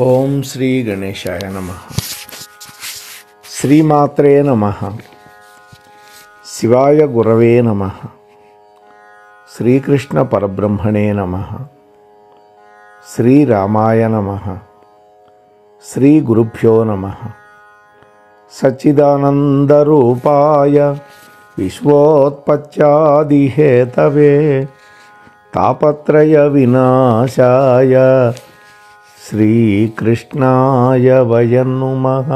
ఓం శ్రీ గణేశాయ నమః. శ్రీమాత్రే నమః. శివాయ గురవే నమః. శ్రీకృష్ణ పరబ్రహ్మణే నమః. శ్రీరామాయ నమః. శ్రీ గురుభ్యో నమః. సచ్చిదానందరూపాయ విశ్వోత్పత్యాదిహేతవే తాపత్రయ వినాశాయ శ్రీకృష్ణాయ వయం నమః.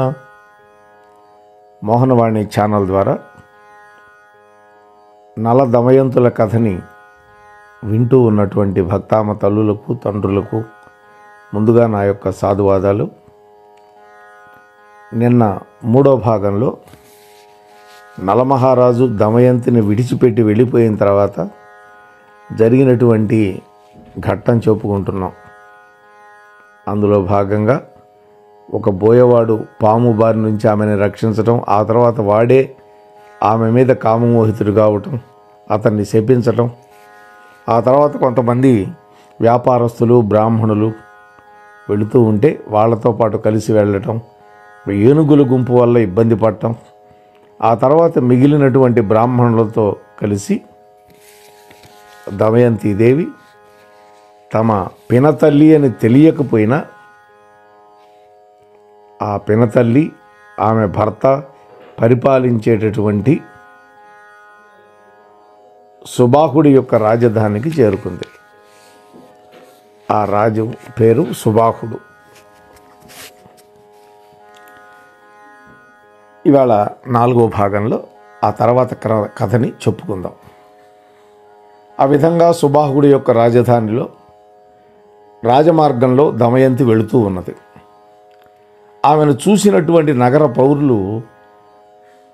మోహనవాణి ఛానల్ ద్వారా నల దమయంతుల కథని వింటూ ఉన్నటువంటి భక్తామ తల్లులకు తండ్రులకు ముందుగా నా యొక్క సాధువాదాలు. నిన్న మూడో భాగంలో నలమహారాజు దమయంతిని విడిచిపెట్టి వెళ్ళిపోయిన తర్వాత జరిగినటువంటి ఘట్టం చెప్పుకుంటున్నాం. అందులో భాగంగా ఒక బోయవాడు పాము బారి నుంచి ఆమెను రక్షించటం, ఆ తర్వాత వాడే ఆమె మీద కామమోహితుడు కావటం, అతన్ని శపించటం, ఆ తర్వాత కొంతమంది వ్యాపారస్తులు బ్రాహ్మణులు వెళుతూ ఉంటే వాళ్ళతో పాటు కలిసి వెళ్ళటం, ఏనుగుల గుంపు వల్ల ఇబ్బంది పడటం, ఆ తర్వాత మిగిలినటువంటి బ్రాహ్మణులతో కలిసి దమయంతీదేవి తమ పినతల్లి అని తెలియకపోయినా ఆ పినతల్లి ఆమె భర్త పరిపాలించేటటువంటి సుబాహుడి యొక్క రాజధానికి చేరుకుంది. ఆ రాజు పేరు సుబాహుడు. ఇవాళ నాలుగో భాగంలో ఆ తర్వాత కథని చెప్పుకుందాం. ఆ విధంగా సుబాహుడి యొక్క రాజధానిలో రాజమార్గంలో దమయంతి వెళుతూ ఉన్నది. ఆమెను చూసినటువంటి నగర పౌరులు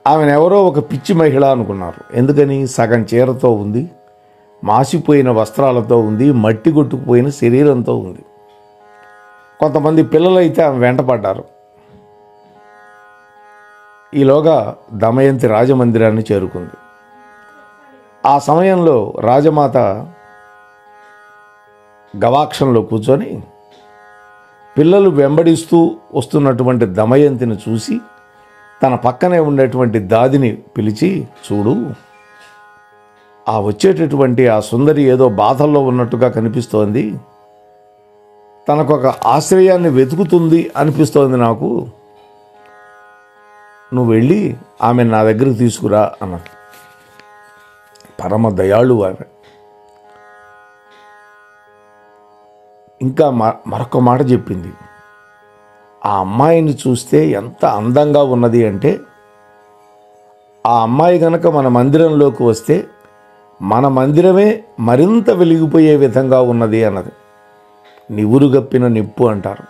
ఆమెను ఎవరో ఒక పిచ్చి మహిళ అనుకున్నారు. ఎందుకని? సగం చీరతో ఉంది, మాసిపోయిన వస్త్రాలతో ఉంది, మట్టి కొట్టుకుపోయిన శరీరంతో ఉంది. కొంతమంది పిల్లలైతే ఆమె వెంటపడ్డారు. ఈలోగా దమయంతి రాజమందిరాన్ని చేరుకుంది. ఆ సమయంలో రాజమాత గవాక్షంలో కూర్చొని పిల్లలు వెంబడిస్తూ వస్తున్నటువంటి దమయంతిని చూసి తన పక్కనే ఉండేటువంటి దాదిని పిలిచి, చూడు, ఆ వచ్చేటటువంటి ఆ సుందరి ఏదో బాధల్లో ఉన్నట్టుగా కనిపిస్తోంది, తనకొక ఆశ్రయాన్ని వెతుకుతుంది అనిపిస్తోంది నాకు, నువ్వు వెళ్ళి ఆమె నా దగ్గరికి తీసుకురా అన్నది. పరమ దయాళు ఆమె. ఇంకా మరొక మాట చెప్పింది. ఆ అమ్మాయిని చూస్తే ఎంత అందంగా ఉన్నది అంటే, ఆ అమ్మాయి గనక మన మందిరంలోకి వస్తే మన మందిరమే మరింత వెలిగిపోయే విధంగా ఉన్నది అన్నది. నివురుగప్పిన నిప్పు అంటారు.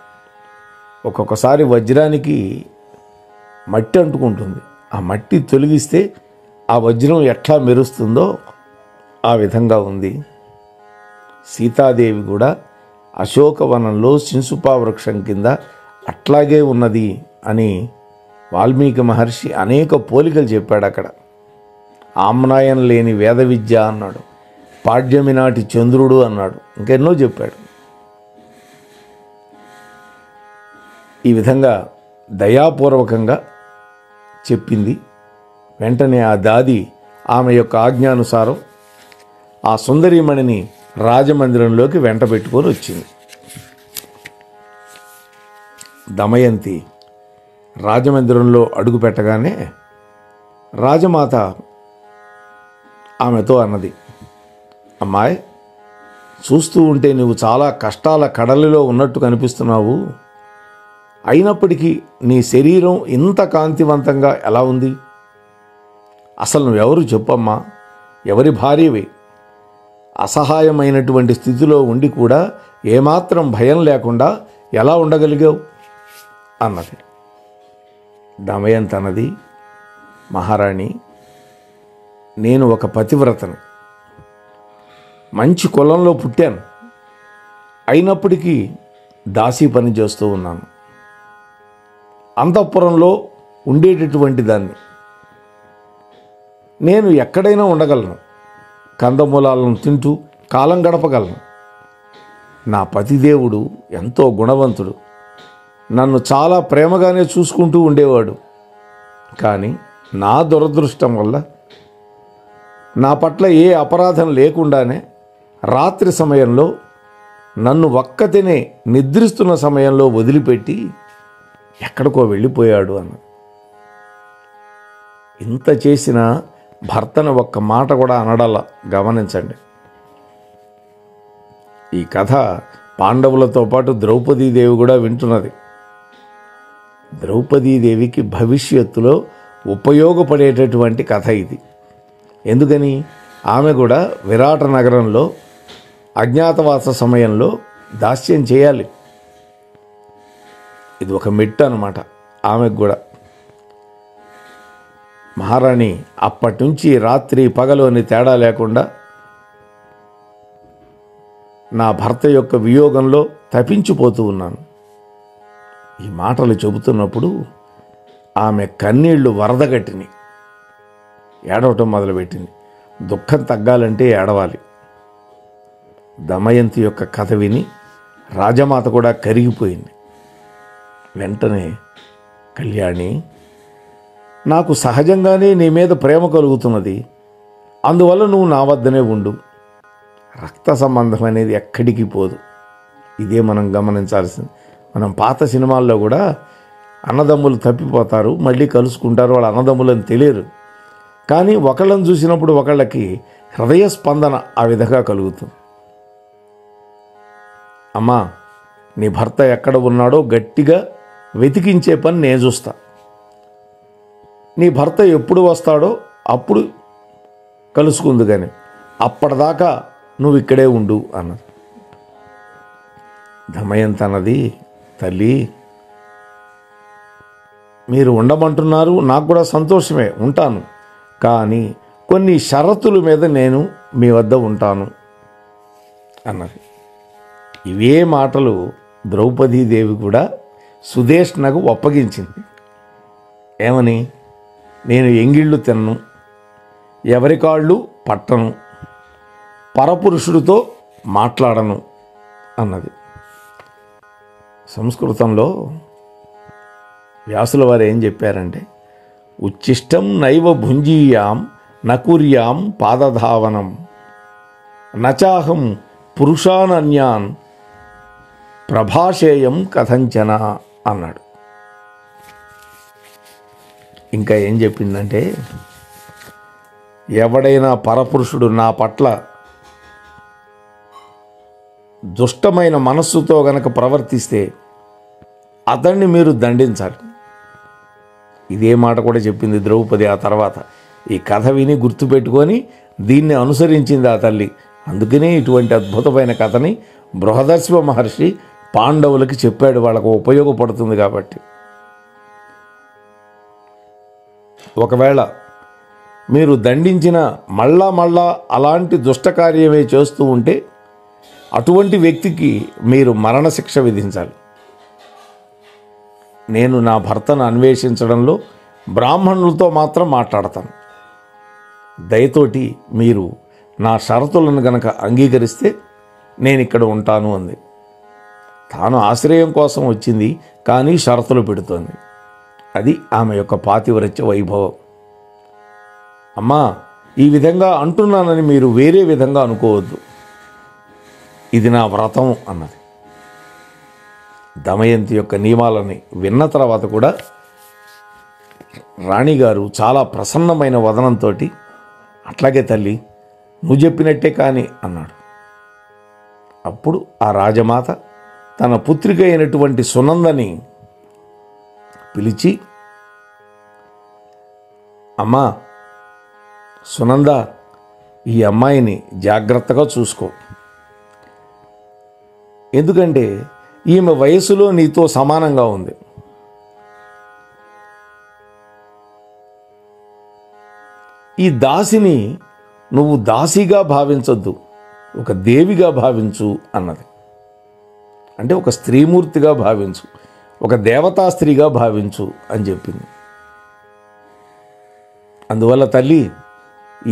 ఒక్కొక్కసారి వజ్రానికి మట్టి అంటుకుంటుంది. ఆ మట్టి తొలగిస్తే ఆ వజ్రం ఎట్లా మెరుస్తుందో ఆ విధంగా ఉంది. సీతాదేవి కూడా అశోకవనంలో శింసుపా వృక్షం కింద అట్లాగే ఉన్నది అని వాల్మీకి మహర్షి అనేక పోలికలు చెప్పాడు. అక్కడ ఆమ్నాయం లేని వేద విద్య అన్నాడు, పాడ్యమి నాటి చంద్రుడు అన్నాడు, ఇంకెన్నో చెప్పాడు. ఈ విధంగా దయాపూర్వకంగా చెప్పింది. వెంటనే ఆ దాది ఆమె యొక్క ఆజ్ఞానుసారం ఆ సుందరీమణిని రాజమందిరంలోకి వెంట పెట్టుకొని వచ్చింది. దమయంతి రాజమందిరంలో అడుగు పెట్టగానే రాజమాత ఆమెతో అన్నది, అమ్మాయి, చూస్తూ ఉంటే నువ్వు చాలా కష్టాల కడలిలో ఉన్నట్టు కనిపిస్తున్నావు. అయినప్పటికీ నీ శరీరం ఇంత కాంతివంతంగా ఎలా ఉంది? అసలు నువ్వెవరు చెప్పమ్మా? ఎవరి భార్యవి? అసహాయమైనటువంటి స్థితిలో ఉండి కూడా ఏమాత్రం భయం లేకుండా ఎలా ఉండగలిగావు అన్నది. దమయంతి అన్నది, మహారాణి, నేను ఒక పతివ్రతని, మంచి కులంలో పుట్టాను, అయినప్పటికీ దాసీ పని చేస్తూ ఉన్నాను. అంతఃపురంలో ఉండేటటువంటి దాన్ని. నేను ఎక్కడైనా ఉండగలను, కందమూలాలను తింటూ కాలం గడపగలను. నా పతిదేవుడు ఎంతో గుణవంతుడు, నన్ను చాలా ప్రేమగానే చూసుకుంటూ ఉండేవాడు. కానీ నా దురదృష్టం వల్ల నా పట్ల ఏ అపరాధం లేకుండానే రాత్రి సమయంలో నన్ను ఒక్కతినే నిద్రిస్తున్న సమయంలో వదిలిపెట్టి ఎక్కడికో వెళ్ళిపోయాడు అన్నది. ఇంత చేసిన భర్తను ఒక్క మాట కూడా అనడాల. గమనించండి. ఈ కథ పాండవులతో పాటు ద్రౌపదీదేవి కూడా వింటున్నది. ద్రౌపదీదేవికి భవిష్యత్తులో ఉపయోగపడేటటువంటి కథ ఇది. ఎందుకని? ఆమె కూడా విరాట నగరంలో అజ్ఞాతవాస సమయంలో దాస్యం చేయాలి. ఇది ఒక మెట్టు అన్నమాట ఆమెకు కూడా. మహారాణి అప్పటి నుంచి రాత్రి పగలు అని తేడా లేకుండా నా భర్త యొక్క వియోగంలో తపించిపోతూ ఉన్నాను. ఈ మాటలు చెబుతున్నప్పుడు ఆమె కన్నీళ్లు వరదగట్టినాయి. ఏడవటం మొదలుపెట్టింది. దుఃఖం తగ్గాలంటే ఏడవాలి. దమయంతి యొక్క కథ విని రాజమాత కూడా కరిగిపోయింది. వెంటనే, కళ్యాణి, నాకు సహజంగానే నీ మీద ప్రేమ కలుగుతున్నది. అందువల్ల నువ్వు నా వద్దనే ఉండు. రక్త సంబంధం అనేది ఎక్కడికి పోదు. ఇదే మనం గమనించాల్సింది. మనం పాత సినిమాల్లో కూడా అన్నదమ్ములు తప్పిపోతారు, మళ్ళీ కలుసుకుంటారు, వాళ్ళు అన్నదమ్ములని తెలియరు. కానీ ఒకళ్ళని చూసినప్పుడు ఒకళ్ళకి హృదయ స్పందన ఆ విధంగా కలుగుతుంది. అమ్మా, నీ భర్త ఎక్కడ ఉన్నాడో గట్టిగా వెతికించే పని నేను చూస్తా. నీ భర్త ఎప్పుడు వస్తాడో అప్పుడు కలుసుకుంది, కానీ అప్పటిదాకా నువ్వు ఇక్కడే ఉండు అన్నది. దమయంతి అన్నది, తల్లి, మీరు ఉండమంటున్నారు, నాకు కూడా సంతోషమే, ఉంటాను. కానీ కొన్ని షరతుల మీద నేను మీ వద్ద ఉంటాను అన్నది. ఇవే మాటలు ద్రౌపదీదేవి కూడా సుదేష్ణకు ఒప్పగించింది. ఏమని? నేను ఎంగిళ్ళు తిన్ను, ఎవరి కాళ్ళు పట్టను, పరపురుషుడితో మాట్లాడను అన్నది. సంస్కృతంలో వ్యాసుల వారు ఏం చెప్పారంటే, ఉచ్చిష్టం నైవ భుంజీయాం నకుర్యాం పాదధావనం నచాహం పురుషానన్యాన్ ప్రభాషేయం కథంచన అన్నాడు. ఇంకా ఏం చెప్పిందంటే, ఎవడైనా పరపురుషుడు నా పట్ల దుష్టమైన మనస్సుతో గనక ప్రవర్తిస్తే అతన్ని మీరు దండించాలి. ఇదే మాట కూడా చెప్పింది ద్రౌపది. ఆ తర్వాత ఈ కథ విని గుర్తుపెట్టుకొని దీన్ని అనుసరించింది ఆ తల్లి. అందుకనే ఇటువంటి అద్భుతమైన కథని బృహదర్శివ మహర్షి పాండవులకి చెప్పాడు, వాళ్ళకు ఉపయోగపడుతుంది కాబట్టి. ఒకవేళ మీరు దండించిన మళ్ళా అలాంటి దుష్టకార్యమే చేస్తూ ఉంటే అటువంటి వ్యక్తికి మీరు మరణశిక్ష విధించాలి. నేను నా భర్తను అన్వేషించడంలో బ్రాహ్మణులతో మాత్రం మాట్లాడతాను. దయతోటి మీరు నా షరతులను గనక అంగీకరిస్తే నేను ఇక్కడ ఉంటాను అంది. తాను ఆశ్రయం కోసం వచ్చింది, కానీ షరతులు పెడుతోంది. అది ఆమె యొక్క పాతివ్రత్య వైభవం. అమ్మా, ఈ విధంగా అంటున్నానని మీరు వేరే విధంగా అనుకోవద్దు, ఇది నా వ్రతం అన్నది. దమయంతి యొక్క నియమాలని విన్న తర్వాత కూడా రాణిగారు చాలా ప్రసన్నమైన వదనంతో, అట్లాగే తల్లి, నువ్వు చెప్పినట్టే కానీ అన్నాడు. అప్పుడు ఆ రాజమాత తన పుత్రిక అయినటువంటి సునందని పిలిచి, అమ్మా సునంద, ఈ అమ్మాయిని జాగ్రత్తగా చూసుకో. ఎందుకంటే ఈమె వయసులో నీతో సమానంగా ఉంది. ఈ దాసిని నువ్వు దాసిగా భావించొద్దు, ఒక దేవిగా భావించు అన్నది. అంటే ఒక స్త్రీమూర్తిగా భావించు, ఒక దేవతా స్త్రీగా భావించు అని చెప్పింది. అందువల్ల తల్లి,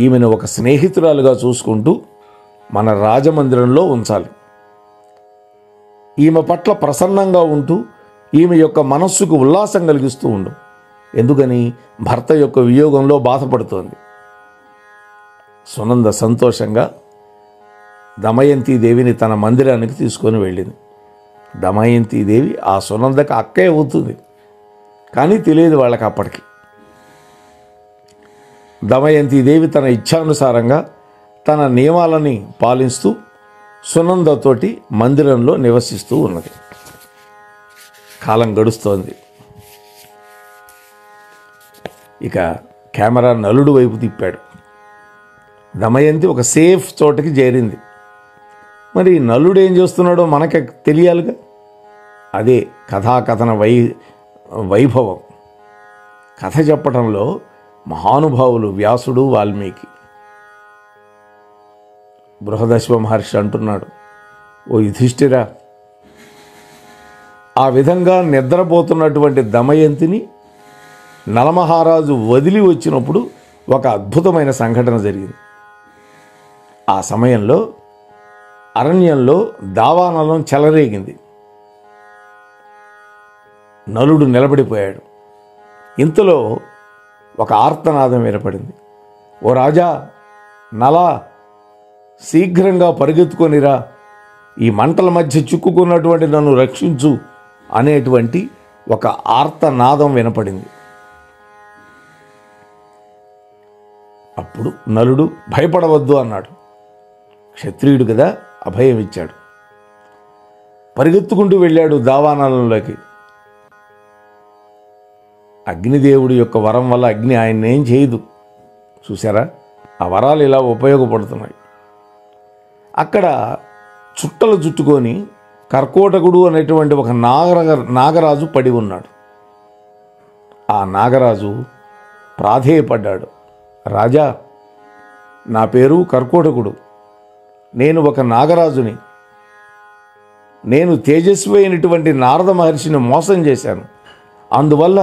ఈమెను ఒక స్నేహితురాలుగా చూసుకుంటూ మన రాజమందిరంలో ఉంచాలి. ఈమె పట్ల ప్రసన్నంగా ఉంటూ ఈమె యొక్క మనస్సుకు ఉల్లాసం కలిగిస్తూ ఉండు. ఎందుకని? భర్త యొక్క వియోగంలో బాధపడుతోంది. సునంద సంతోషంగా దమయంతీదేవిని తన మందిరానికి తీసుకొని వెళ్ళింది. దమయంతీదేవి ఆ సునందకు అక్కే అవుతుంది, కానీ తెలియదు వాళ్ళకి అప్పటికి. దమయంతీదేవి తన ఇచ్ఛానుసారంగా తన నియమాలని పాలిస్తూ సునందతోటి మందిరంలో నివసిస్తూ ఉన్నది. కాలం గడుస్తోంది. ఇక కెమెరా నలుడు వైపు తిప్పాడు. దమయంతి ఒక సేఫ్ చోటకి చేరింది. మరి నలుడు ఏం చేస్తున్నాడో మనకి తెలియాలిగా. అదే కథాకథన వైభవం. కథ చెప్పడంలో మహానుభావులు వ్యాసుడు, వాల్మీకి. బృహదశ్వ మహర్షి అంటున్నాడు, ఓ యుధిష్ఠిరా, ఆ విధంగా నిద్రపోతున్నటువంటి దమయంతిని నలమహారాజు వదిలి వచ్చినప్పుడు ఒక అద్భుతమైన సంఘటన జరిగింది. ఆ సమయంలో అరణ్యంలో దావానలం చెలరేగింది. నలుడు నిలబడిపోయాడు. ఇంతలో ఒక ఆర్తనాదం వినపడింది. ఓ రాజా, నలా, శీఘ్రంగా పరిగెత్తుకొనిరా, ఈ మంటల మధ్య చిక్కుకున్నటువంటి నన్ను రక్షించు అనేటువంటి ఒక ఆర్తనాదం వినపడింది. అప్పుడు నలుడు భయపడవద్దు అన్నాడు. క్షత్రియుడు కదా, అభయం ఇచ్చాడు. పరిగెత్తుకుంటూ వెళ్ళాడు దావానలంలోకి. అగ్నిదేవుడి యొక్క వరం వల్ల అగ్ని ఆయన్ని ఏం చేయదు. చూసారా, ఆ వరాలు ఇలా ఉపయోగపడుతున్నాయి. అక్కడ చుట్టలు చుట్టుకొని కర్కోటకుడు అనేటువంటి ఒక నాగరాజు పడి ఉన్నాడు. ఆ నాగరాజు ప్రాధేయపడ్డాడు. రాజా, నా పేరు కర్కోటకుడు. నేను ఒక నాగరాజుని. నేను తేజస్వి అయినటువంటి నారద మహర్షిని మోసం చేశాను. అందువల్ల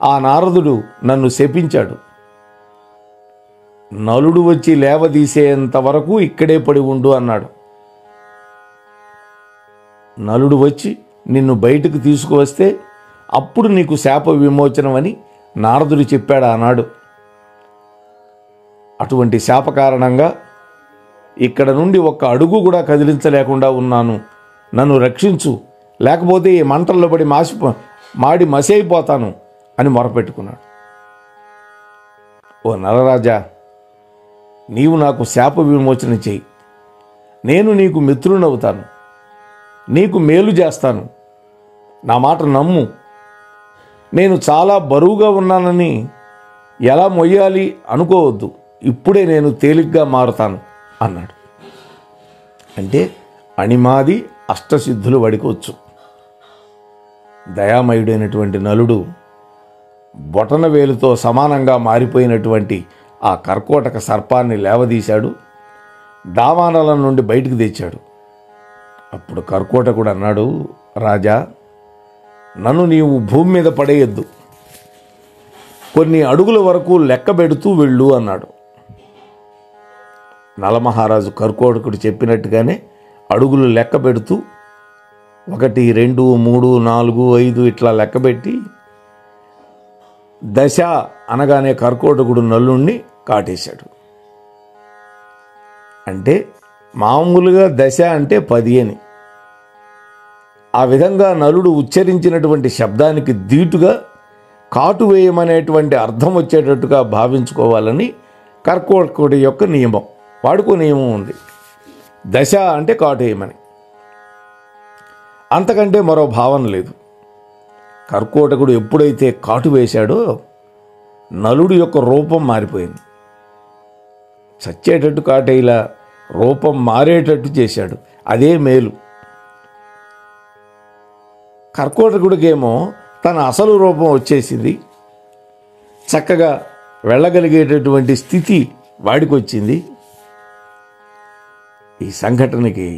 ఆ నారదుడు నన్ను శపించాడు. నలుడు వచ్చి లేవదీసేంత వరకు ఇక్కడే పడి ఉండు అన్నాడు. నలుడు వచ్చి నిన్ను బయటకు తీసుకువస్తే అప్పుడు నీకు శాప విమోచనం అని నారదుడు చెప్పాడు ఆనాడు. అటువంటి శాప కారణంగా ఇక్కడ నుండి ఒక్క అడుగు కూడా కదిలించలేకుండా ఉన్నాను. నన్ను రక్షించు, లేకపోతే ఈ మంటల్లో పడి మాడి మసైపోతాను అని మొరపెట్టుకున్నాడు. ఓ నరరాజా, నీవు నాకు శాప విమోచన చేయి. నేను నీకు మిత్రునవుతాను, నీకు మేలు చేస్తాను. నా మాట నమ్ము. నేను చాలా బరువుగా ఉన్నానని ఎలా మొయ్యాలి అనుకోవద్దు. ఇప్పుడే నేను తేలిగ్గా మారుతాను అన్నాడు. అంటే అణిమాది అష్టసిద్ధులు వడికొచ్చు. దయామయుడైనటువంటి నలుడు బొటన వేలుతో సమానంగా మారిపోయినటువంటి ఆ కర్కోటక సర్పాన్ని లేవదీశాడు. దావానలం నుండి బయటికి తెచ్చాడు. అప్పుడు కర్కోటకుడు అన్నాడు, రాజా, నన్ను నీవు భూమి మీద పడేయొద్దు, కొన్ని అడుగుల వరకు లెక్క పెడుతూ వెళ్ళు అన్నాడు. నలమహారాజు కర్కోటకుడు చెప్పినట్టుగానే అడుగులు లెక్క పెడుతూ 1, 2, 3, 4, 5 ఇట్లా లెక్కబెట్టి దశ అనగానే కర్కోటకుడు నలుణ్ణి కాటేశాడు. అంటే మామూలుగా దశ అంటే 10 అని. ఆ విధంగా నలుడు ఉచ్చరించినటువంటి శబ్దానికి దీటుగా కాటు వేయమనేటువంటి అర్థం వచ్చేటట్టుగా భావించుకోవాలని కర్కోటకుడి యొక్క నియమం. వాడుకో నియమం ఉంది. దశ అంటే కాటు వేయమని, అంతకంటే మరో భావన లేదు. కర్కోటకుడు ఎప్పుడైతే కాటు వేశాడో నలుడు యొక్క రూపం మారిపోయింది. చచ్చేటట్టు కాటేలా రూపం మారేటట్టు చేశాడు. అదే మేలు. కర్కోటకుడికేమో తన అసలు రూపం వచ్చేసింది. చక్కగా వెళ్ళగలిగేటటువంటి స్థితి వాడికి వచ్చింది. ఈ సంఘటనకి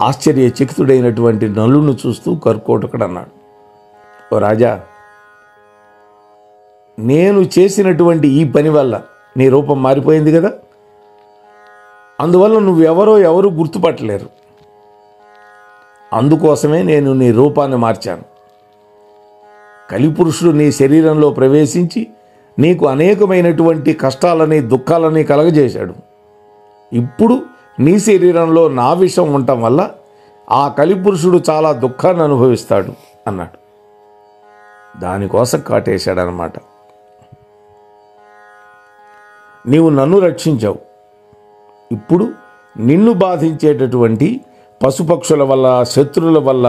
ఆశ్చర్యచకితుడైనటువంటి నలుడును చూస్తూ కర్కోటకుడు అన్నాడు, ఓ రాజా, నేను చేసినటువంటి ఈ పని వల్ల నీ రూపం మారిపోయింది కదా, అందువల్ల ఎవరు గుర్తుపట్టలేరు. అందుకోసమే నేను నీ రూపాన్ని మార్చాను. కలిపురుషుడు నీ శరీరంలో ప్రవేశించి నీకు అనేకమైనటువంటి కష్టాలని దుఃఖాలని కలగజేశాడు. ఇప్పుడు నీ శరీరంలో నా విషం ఉండటం వల్ల ఆ కలిపురుషుడు చాలా దుఃఖాన్ని అనుభవిస్తాడు అన్నాడు. దానికోసం కాటేశాడనమాట. నీవు నన్ను రక్షించావు, ఇప్పుడు నిన్ను బాధించేటటువంటి పశుపక్షుల వల్ల, శత్రువుల వల్ల,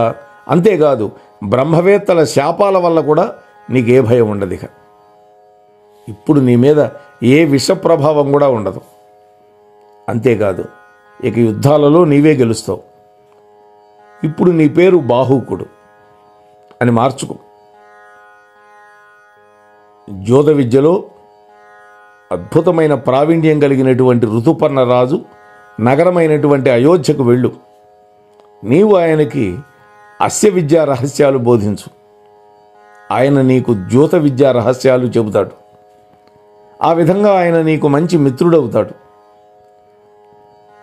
అంతేకాదు బ్రహ్మవేత్తల శాపాల వల్ల కూడా నీకే భయం ఉండదు. ఇప్పుడు నీ మీద ఏ విష ప్రభావం కూడా ఉండదు. అంతేకాదు ఇక యుద్ధాలలో నీవే గెలుస్తావు. ఇప్పుడు నీ పేరు బాహుకుడు అని మార్చుకో. జ్యోత విద్యలో అద్భుతమైన ప్రావీణ్యం కలిగినటువంటి ఋతుపర్ణ రాజు నగరమైనటువంటి అయోధ్యకు వెళ్ళు. నీవు ఆయనకి అస్య విద్యా రహస్యాలు బోధించు. ఆయన నీకు జ్యోత విద్యా రహస్యాలు చెబుతాడు. ఆ విధంగా ఆయన నీకు మంచి మిత్రుడవుతాడు.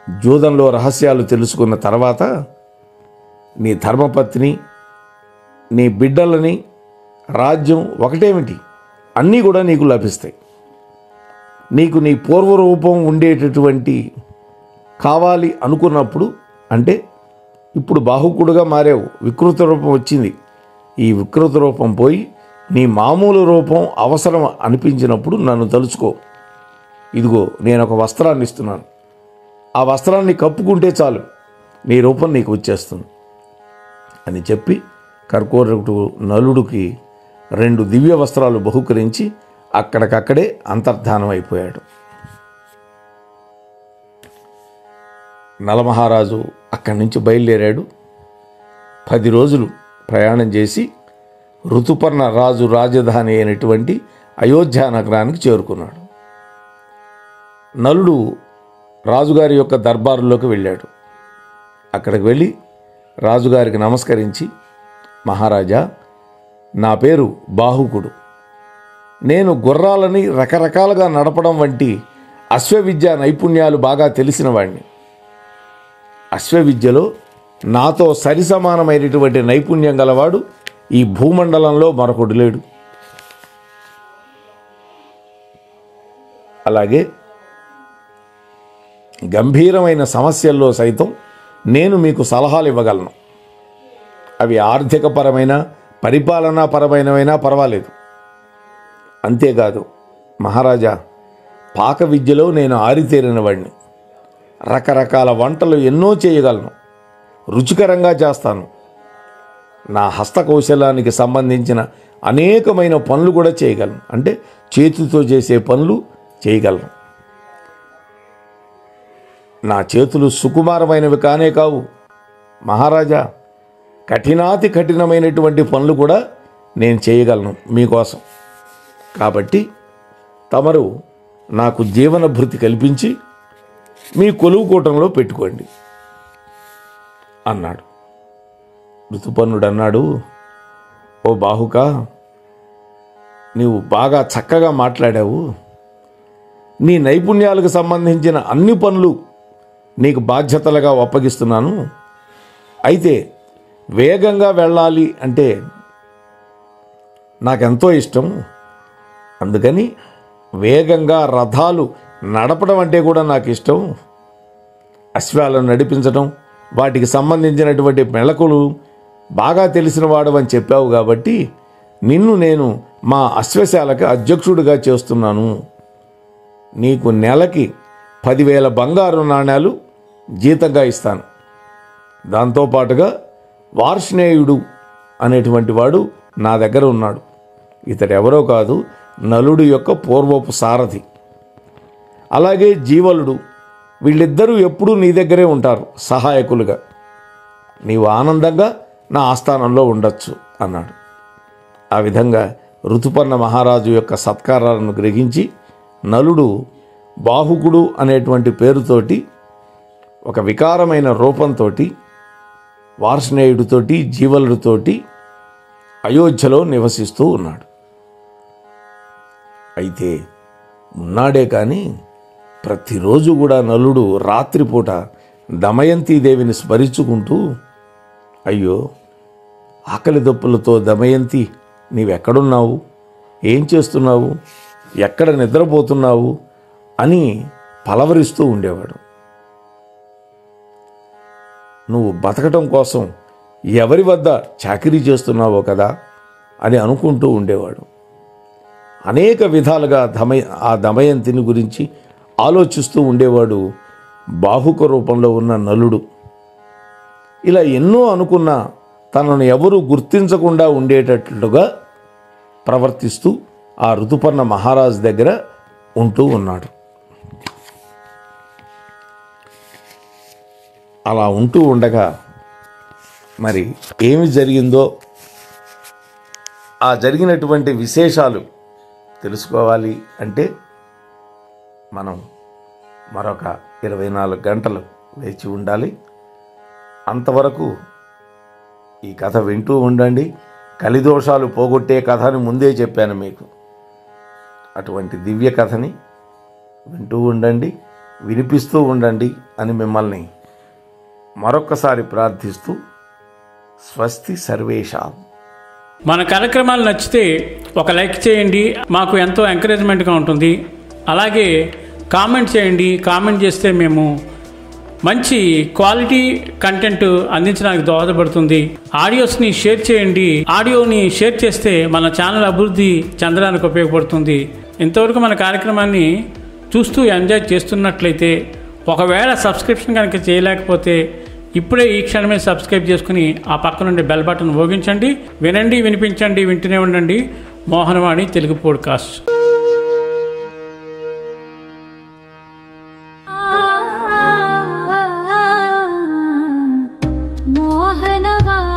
జూదంలో రహస్యాలు తెలుసుకున్న తర్వాత నీ ధర్మపత్ని, నీ బిడ్డలని, రాజ్యం ఒకటేమిటి అన్నీ కూడా నీకు లభిస్తాయి. నీకు నీ పూర్వరూపం ఉండేటటువంటి కావాలి అనుకున్నప్పుడు, అంటే ఇప్పుడు బాహుకుడుగా మారావు, వికృత రూపం వచ్చింది. ఈ వికృత రూపం పోయి నీ మామూలు రూపం అవసరం అనిపించినప్పుడు నన్ను తలుచుకో. ఇదిగో నేను ఒక వస్త్రాన్ని ఇస్తున్నాను, ఆ వస్త్రాన్ని కప్పుకుంటే చాలు నీ రూపం నీకు వచ్చేస్తుంది అని చెప్పి కర్కోటకుడు నలుడికి 2 దివ్య వస్త్రాలు బహుకరించి అక్కడికక్కడే అంతర్ధానం అయిపోయాడు. నలమహారాజు అక్కడి నుంచి బయలుదేరాడు. 10 రోజులు ప్రయాణం చేసి ఋతుపర్ణ రాజు రాజధాని అయినటువంటి అయోధ్య నగరానికి చేరుకున్నాడు. నలుడు రాజుగారి యొక్క దర్బారులోకి వెళ్ళాడు. అక్కడికి వెళ్ళి రాజుగారికి నమస్కరించి, మహారాజా, నా పేరు బాహుకుడు. నేను గుర్రాలని రకరకాలుగా నడపడం వంటి అశ్వవిద్యా నైపుణ్యాలు బాగా తెలిసిన వాడిని. అశ్వవిద్యలో నాతో సరిసమానమైనటువంటి నైపుణ్యం గలవాడు ఈ భూమండలంలో మరొకడు లేడు. అలాగే గంభీరమైన సమస్యల్లో సైతం నేను మీకు సలహాలు ఇవ్వగలను. అవి ఆర్థికపరమైన, పరిపాలనాపరమైనవైనా పర్వాలేదు. అంతేకాదు మహారాజా, పాక విద్యలో నేను ఆరితేరిన వాడిని. రకరకాల వంటలు ఎన్నో చేయగలను, రుచికరంగా చేస్తాను. నా హస్తకౌశలానికి సంబంధించిన అనేకమైన పనులు కూడా చేయగలను, అంటే చేతితో చేసే పనులు చేయగలను. నా చేతులు సుకుమారమైనవి కానే కావు మహారాజా, కఠినాతి కఠినమైనటువంటి పనులు కూడా నేను చేయగలను మీకోసం. కాబట్టి తమరు నాకు జీవన భృతి కల్పించి మీ కొలువు కూటంలో పెట్టుకోండి అన్నాడు. ఋతుపర్ణుడు అన్నాడు, ఓ బాహుక, నీవు బాగా చక్కగా మాట్లాడావు. నీ నైపుణ్యాలకు సంబంధించిన అన్ని పనులు నీకు బాధ్యతలుగా అప్పగిస్తున్నాను. అయితే వేగంగా వెళ్ళాలి అంటే నాకెంతో ఇష్టం. అందుకని వేగంగా రథాలు నడపడం అంటే కూడా నాకు ఇష్టం. అశ్వాలను నడిపించడం, వాటికి సంబంధించినటువంటి మెళకులు బాగా తెలిసిన వాడు అని చెప్పావు కాబట్టి నిన్ను నేను మా అశ్వశాలకు అధ్యక్షుడిగా చేస్తున్నాను. నీకు నెలకి 10,000 బంగారు నాణ్యాలు జీతంగా ఇస్తాను. దాంతోపాటుగా వార్ష్ణేయుడు అనేటువంటి వాడు నా దగ్గర ఉన్నాడు. ఇతడు ఎవరో కాదు, నలుడు యొక్క పూర్వపు సారథి. అలాగే జీవలుడు, వీళ్ళిద్దరూ ఎప్పుడూ నీ దగ్గరే ఉంటారు సహాయకులుగా. నీవు ఆనందంగా నా ఆస్థానంలో ఉండొచ్చు అన్నాడు. ఆ విధంగా ఋతుపర్ణ మహారాజు యొక్క సత్కారాలను గ్రహించి నలుడు బాహుకుడు అనేటువంటి పేరుతోటి, ఒక వికారమైన రూపంతో వార్ష్ణేయుడితోటి, జీవలుడితోటి అయోధ్యలో నివసిస్తూ ఉన్నాడు. అయితే ఉన్నాడే కానీ ప్రతిరోజు కూడా నలుడు రాత్రిపూట దమయంతీదేవిని స్మరించుకుంటూ, అయ్యో ఆకలి దప్పులతో దమయంతి నీవెక్కడున్నావు, ఏం చేస్తున్నావు, ఎక్కడ నిద్రపోతున్నావు అని పలవరిస్తూ ఉండేవాడు. నువ్వు బతకటం కోసం ఎవరి వద్ద చాకిరీ చేస్తున్నావో కదా అని అనుకుంటూ ఉండేవాడు. అనేక విధాలుగా ఆ దమయంతిని గురించి ఆలోచిస్తూ ఉండేవాడు బాహుక రూపంలో ఉన్న నలుడు. ఇలా ఎన్నో అనుకున్నా తనను ఎవరూ గుర్తించకుండా ఉండేటట్లుగా ప్రవర్తిస్తూ ఆ ఋతుపర్ణ మహారాజు దగ్గర ఉంటూ ఉన్నాడు. అలా ఉంటూ ఉండగా మరి ఏమి జరిగిందో, ఆ జరిగినటువంటి విశేషాలు తెలుసుకోవాలి అంటే మనం మరొక 24 గంటలు వేచి ఉండాలి. అంతవరకు ఈ కథ వింటూ ఉండండి. కలిదోషాలు పోగొట్టే కథని ముందే చెప్పాను మీకు. అటువంటి దివ్య కథని వింటూ ఉండండి, వినిపిస్తూ ఉండండి అని మిమ్మల్ని మరొక్కసారి ప్రార్థిస్తూ స్వస్తి సర్వేషాం. మన కార్యక్రమాలు నచ్చితే ఒక లైక్ చేయండి, మాకు ఎంతో ఎంకరేజ్మెంట్గా ఉంటుంది. అలాగే కామెంట్ చేయండి. కామెంట్ చేస్తే మేము మంచి క్వాలిటీ కంటెంట్ అందించడానికి దోహదపడుతుంది. ఆడియోస్ని షేర్ చేయండి. ఆడియోని షేర్ చేస్తే మన ఛానల్ అభివృద్ధి చెందడానికి ఉపయోగపడుతుంది. ఇంతవరకు మన కార్యక్రమాన్ని చూస్తూ ఎంజాయ్ చేస్తున్నట్లయితే, ఒకవేళ సబ్స్క్రిప్షన్ కనుక చేయలేకపోతే ఇప్పుడే ఈ క్షణమే సబ్స్క్రైబ్ చేసుకుని ఆ పక్క నుండి బెల్ బటన్ మోగించండి. వినండి, వినిపించండి, వింటూనే ఉండండి మోహనవాణి తెలుగు పోడ్కాస్ట్. మోహనవాణి.